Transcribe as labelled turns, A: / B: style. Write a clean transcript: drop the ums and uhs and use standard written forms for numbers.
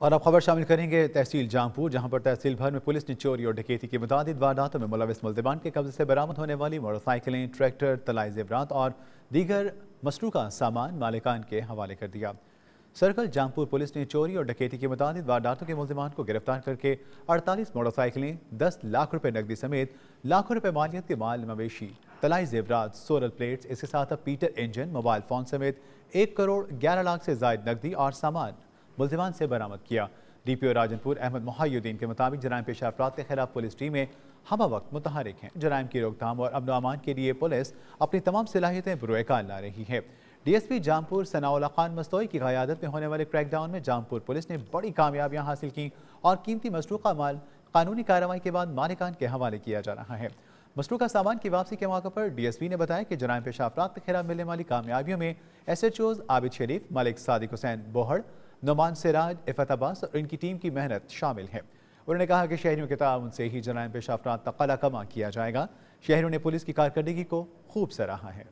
A: और अब खबर शामिल करेंगे तहसील जामपुर, जहां पर तहसील भर में पुलिस ने चोरी और डकैती की मुतादिद वारदातों में मुलविस मुल्जिमान के कब्जे से बरामद होने वाली मोटरसाइकिलें, ट्रैक्टर, तलाई जेवरात और दीगर मसरूका सामान मालिकान के हवाले कर दिया। सर्कल जामपुर पुलिस ने चोरी और डकैती की मुतादिद वारदातों के मुल्जिमान को गिरफ्तार करके 48 मोटरसाइकिलें, 10 लाख रुपए नकदी समेत लाखों रुपए मालियत के माल मवेशी, तलाई जेवरात, सोलर प्लेट्स, इसके साथ अब पीटर इंजन, मोबाइल फ़ोन समेत 1 करोड़ 11 लाख से जायद नकदी और सामान मुल्जिमान से बरामद किया। DPO राजनपुर अहमद मोहयुद्दीन के मुताबिक जराइम पेश अफराद के खिलाफ पुलिस टीमें हम वक्त मुतहरिक हैं। जराइम की रोकथाम और अमन अमान के लिए पुलिस अपनी तमाम सलाहियतें बुरुएकार ला रही है। DSP जामपुर सनाउल्लाह खान मस्तोई की क़यादत में होने वाले क्रैकडाउन में जामपुर पुलिस ने बड़ी कामयाबियां हासिल की और कीमती मसरूका माल कानूनी कार्रवाई के बाद मालिकान के हवाले किया जा रहा है। मसरूका सामान की वापसी के मौके पर DSP ने बताया कि जराइम पेशा अफराद के खिलाफ मिलने वाली कामयाबियों में SHOs आबिद शरीफ, मलिक सादिक हुसैन बोहड़, नुमान सिराज, इफ़त अब्बास और इनकी टीम की मेहनत शामिल है। उन्होंने कहा कि शहरियों के ताउन से ही जराइम पेशा अफराद का कला कमा किया जाएगा। शहरियों ने पुलिस की कारकर्दगी को खूब सराहा है।